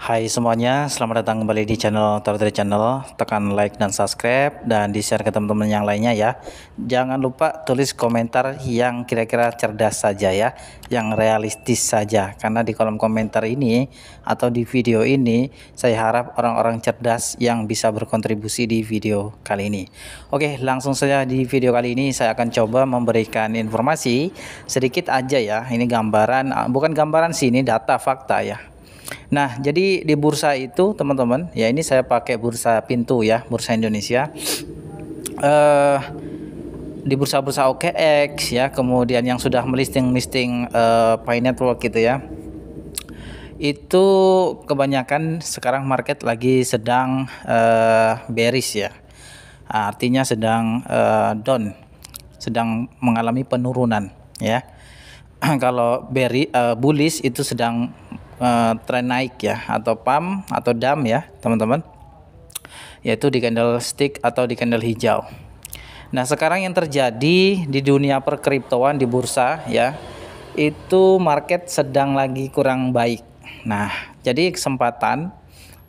Hai semuanya, selamat datang kembali di channel Toro Channel. Tekan like dan subscribe dan di-share ke teman-teman yang lainnya ya. Jangan lupa tulis komentar yang kira-kira cerdas saja ya, yang realistis saja. Karena di kolom komentar ini atau di video ini saya harap orang-orang cerdas yang bisa berkontribusi di video kali ini. Oke, langsung saja di video kali ini saya akan coba memberikan informasi sedikit aja ya. Ini gambaran, bukan gambaran sih, ini data fakta ya. Nah, jadi di bursa itu teman-teman, ya ini saya pakai bursa Pintu ya, bursa Indonesia. Di bursa-bursa OKX ya, kemudian yang sudah melisting Pi Network gitu ya. Itu kebanyakan sekarang market lagi sedang bearish ya. Artinya sedang down, sedang mengalami penurunan ya. Kalau bullish itu sedang tren naik ya, atau pump atau dam ya teman-teman, yaitu di candlestick atau di candle hijau. Nah, sekarang yang terjadi di dunia perkriptoan di bursa ya, itu market sedang lagi kurang baik. Nah, jadi kesempatan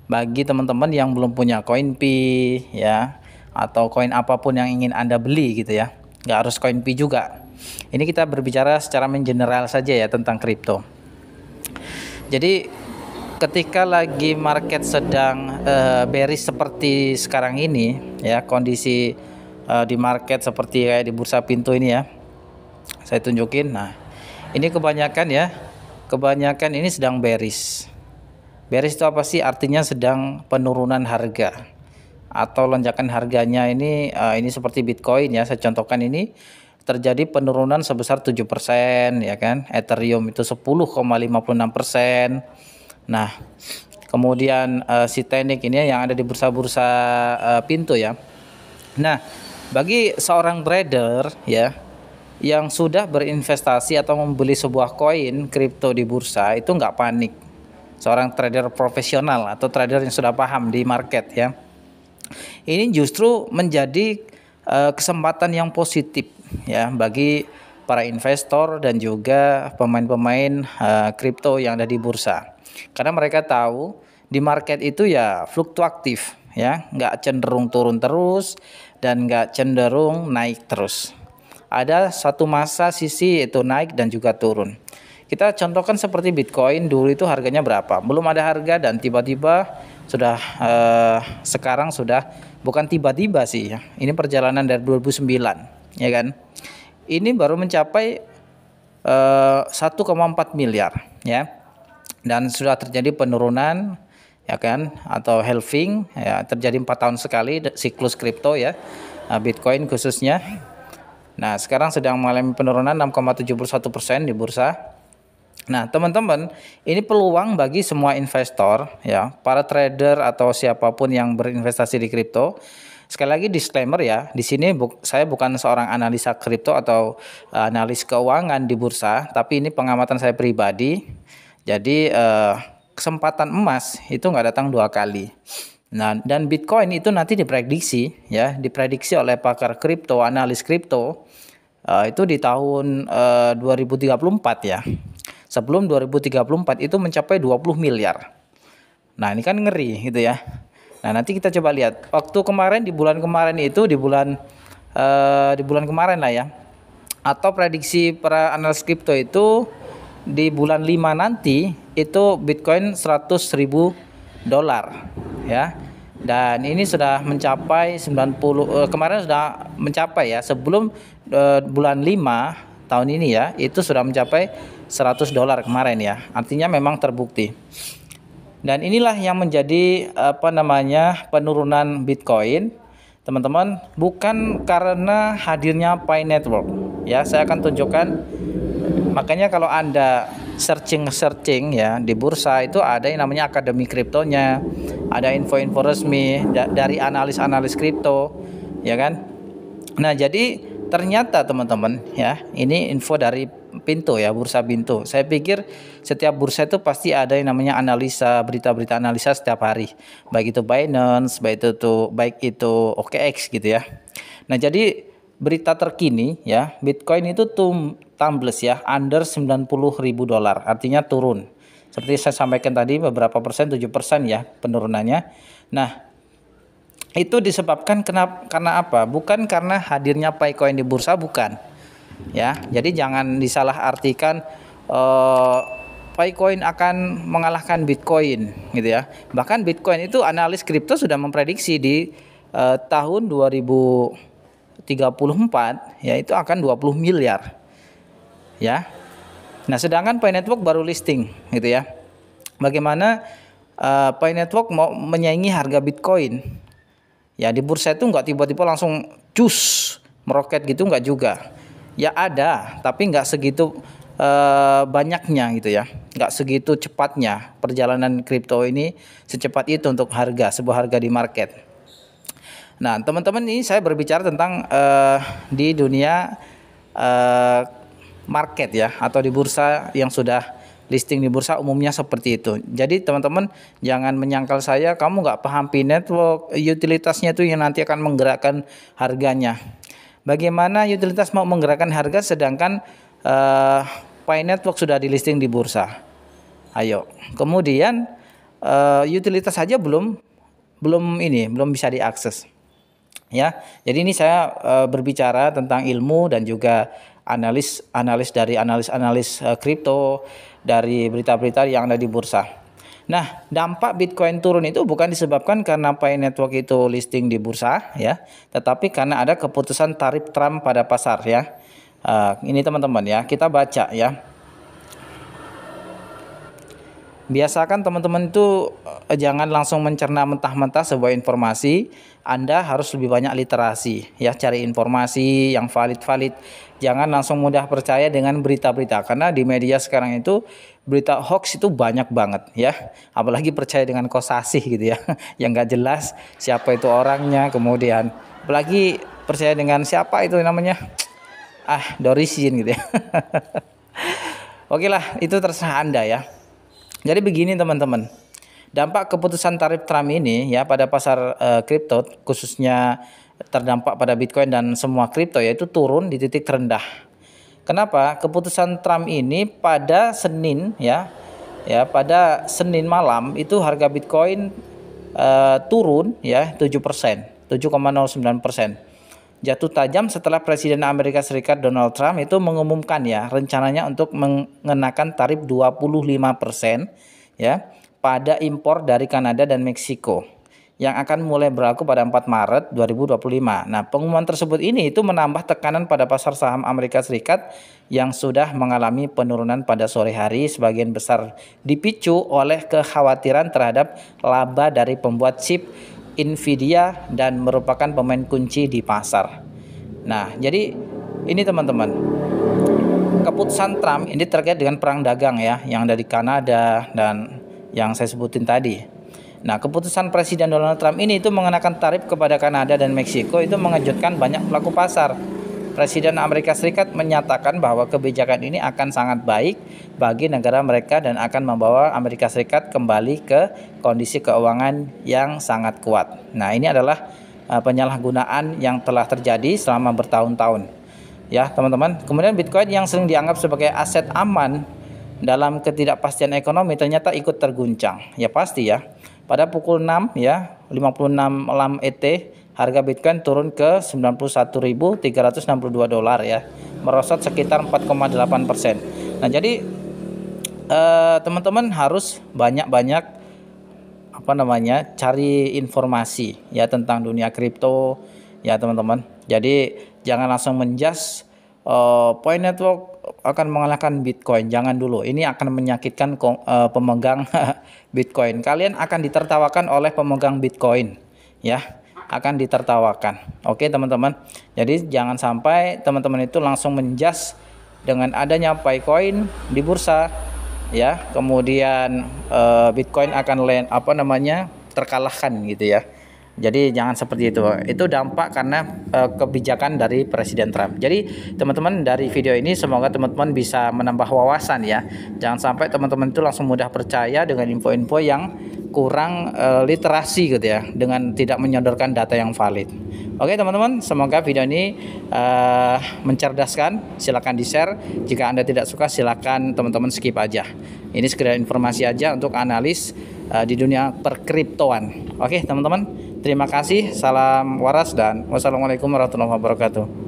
bagi teman-teman yang belum punya koin Pi ya, atau koin apapun yang ingin Anda beli gitu ya, nggak harus koin Pi juga. Ini kita berbicara secara mengeneral saja ya tentang kripto. Jadi ketika lagi market sedang bearish seperti sekarang ini ya, kondisi di market seperti kayak di bursa Pintu ini ya, saya tunjukin. Nah, ini kebanyakan ini sedang bearish. Bearish itu apa sih? Artinya sedang penurunan harga atau lonjakan harganya ini seperti Bitcoin ya, saya contohkan ini terjadi penurunan sebesar 7% ya kan. Ethereum itu 10,56%. Nah, kemudian si teknik ini yang ada di bursa-bursa Pintu ya. Nah, bagi seorang trader ya yang sudah berinvestasi atau membeli sebuah koin kripto di bursa, itu nggak panik. Seorang trader profesional atau trader yang sudah paham di market ya, ini justru menjadi kesempatan yang positif ya bagi para investor dan juga pemain-pemain kripto yang ada di bursa. Karena mereka tahu di market itu ya fluktuatif ya, nggak cenderung turun terus dan nggak cenderung naik terus. Ada satu masa sisi itu naik dan juga turun. Kita contohkan seperti Bitcoin, dulu itu harganya berapa? Belum ada harga dan tiba-tiba sudah sekarang sudah, bukan tiba-tiba sih ya. Ini perjalanan dari 2009 ya kan. Ini baru mencapai 1,4 miliar ya. Dan sudah terjadi penurunan ya kan, atau halving ya, terjadi 4 tahun sekali siklus kripto ya, Bitcoin khususnya. Nah, sekarang sedang mengalami penurunan 6,71% di bursa. Nah, teman-teman, ini peluang bagi semua investor ya, para trader atau siapapun yang berinvestasi di kripto. Sekali lagi disclaimer ya, di sini saya bukan seorang analisa kripto atau analis keuangan di bursa, tapi ini pengamatan saya pribadi. Jadi kesempatan emas itu nggak datang 2 kali. Nah, dan Bitcoin itu nanti diprediksi oleh pakar kripto, analis kripto itu di tahun 2034 ya. Sebelum 2034 itu mencapai 20 miliar. Nah, ini kan ngeri gitu ya. Nah, nanti kita coba lihat. Waktu kemarin di bulan kemarin itu di bulan kemarin lah ya. Atau prediksi para analis kripto itu di bulan 5 nanti itu Bitcoin $100.000 ya. Dan ini sudah mencapai 90, kemarin sudah mencapai ya, sebelum bulan 5 tahun ini ya, itu sudah mencapai $100 kemarin ya. Artinya memang terbukti. Dan inilah yang menjadi penurunan Bitcoin, teman-teman, bukan karena hadirnya Pi Network ya. Saya akan tunjukkan. Makanya kalau Anda searching ya di bursa itu ada yang namanya akademi kriptonya, ada info-info resmi dari analis kripto ya kan. Nah, jadi ternyata teman-teman ya, ini info dari Pintu ya, bursa Pintu. Saya pikir setiap bursa itu pasti ada yang namanya analisa, berita-berita analisa setiap hari, baik itu Binance, baik itu OKX gitu ya. Nah, jadi berita terkini ya, Bitcoin itu tumbles ya, under $90.000, artinya turun Seperti saya sampaikan tadi, beberapa persen, 7% ya penurunannya. Nah, itu disebabkan karena apa? Bukan karena hadirnya Picoin di bursa, bukan. Ya, jadi jangan disalahartikan Picoin akan mengalahkan Bitcoin gitu ya. Bahkan Bitcoin itu analis kripto sudah memprediksi di tahun 2034 ya itu akan 20 miliar. Ya. Nah, sedangkan Pi Network baru listing gitu ya. Bagaimana Pi Network mau menyaingi harga Bitcoin? Ya, di bursa itu nggak tiba-tiba langsung cus meroket gitu, nggak juga. Ya ada, tapi nggak segitu banyaknya gitu ya, nggak segitu cepatnya perjalanan kripto ini secepat itu untuk sebuah harga di market. Nah, teman-teman, ini saya berbicara tentang di dunia market ya, atau di bursa yang sudah listing di bursa umumnya seperti itu. Jadi teman-teman jangan menyangkal saya, kamu nggak paham Pi Network, utilitasnya itu yang nanti akan menggerakkan harganya. Bagaimana utilitas mau menggerakkan harga sedangkan Pi Network sudah di listing di bursa? Ayo. Kemudian utilitas saja belum bisa diakses. Ya. Jadi ini saya berbicara tentang ilmu dan juga analis kripto dari berita-berita yang ada di bursa. Nah, dampak Bitcoin turun itu bukan disebabkan karena Pi Network itu listing di bursa ya, tetapi karena ada keputusan tarif Trump pada pasar ya. Ini teman-teman ya, kita baca ya. Biasakan teman-teman itu jangan langsung mencerna mentah-mentah sebuah informasi. Anda harus lebih banyak literasi ya, cari informasi yang valid. Jangan langsung mudah percaya dengan berita-berita, karena di media sekarang itu berita hoax itu banyak banget ya. Apalagi percaya dengan kosasih gitu ya, yang nggak jelas siapa itu orangnya. Kemudian apalagi percaya dengan siapa itu namanya, Dorisin gitu ya. Oke lah, itu terserah Anda ya. Jadi begini teman-teman, dampak keputusan tarif Trump ini ya pada pasar kripto, khususnya terdampak pada Bitcoin dan semua kripto, yaitu turun di titik terendah. Kenapa? Keputusan Trump ini pada Senin pada Senin malam itu harga Bitcoin turun ya 7%, 7,09%. Jatuh tajam setelah Presiden Amerika Serikat Donald Trump itu mengumumkan ya rencananya untuk mengenakan tarif 25% ya pada impor dari Kanada dan Meksiko yang akan mulai berlaku pada 4 Maret 2025. Nah, pengumuman tersebut ini itu menambah tekanan pada pasar saham Amerika Serikat yang sudah mengalami penurunan pada sore hari, sebagian besar dipicu oleh kekhawatiran terhadap laba dari pembuat chip Nvidia dan merupakan pemain kunci di pasar. Nah, jadi ini teman-teman, keputusan Trump ini terkait dengan perang dagang ya, yang ada di Kanada dan yang saya sebutin tadi. Nah, keputusan Presiden Donald Trump ini itu mengenakan tarif kepada Kanada dan Meksiko itu mengejutkan banyak pelaku pasar. Presiden Amerika Serikat menyatakan bahwa kebijakan ini akan sangat baik bagi negara mereka dan akan membawa Amerika Serikat kembali ke kondisi keuangan yang sangat kuat. Nah, ini adalah penyalahgunaan yang telah terjadi selama bertahun-tahun. Ya, teman-teman. Kemudian Bitcoin yang sering dianggap sebagai aset aman dalam ketidakpastian ekonomi ternyata ikut terguncang. Ya pasti ya. Pada pukul 6 ya, 56 malam ET, harga Bitcoin turun ke 91.362 dolar ya, merosot sekitar 4,8%. Nah, jadi teman-teman harus banyak-banyak cari informasi ya tentang dunia kripto ya teman-teman. Jadi jangan langsung menjudge Pi Network akan mengalahkan Bitcoin. Jangan dulu. Ini akan menyakitkan pemegang Bitcoin. Kalian akan ditertawakan oleh pemegang Bitcoin ya. Akan ditertawakan. Oke teman-teman. Jadi jangan sampai teman-teman itu langsung menjudge dengan adanya Picoin di bursa ya. Kemudian Bitcoin akan terkalahkan gitu ya. Jadi jangan seperti itu. Itu dampak karena kebijakan dari Presiden Trump. Jadi teman-teman, dari video ini semoga teman-teman bisa menambah wawasan ya. Jangan sampai teman-teman itu langsung mudah percaya dengan info-info yang kurang literasi gitu ya, dengan tidak menyodorkan data yang valid. Oke teman-teman, semoga video ini mencerdaskan. Silakan di-share. Jika Anda tidak suka, silakan teman-teman skip aja. Ini sekedar informasi aja untuk analis di dunia perkriptoan. Oke teman-teman, terima kasih. Salam waras dan wassalamualaikum warahmatullahi wabarakatuh.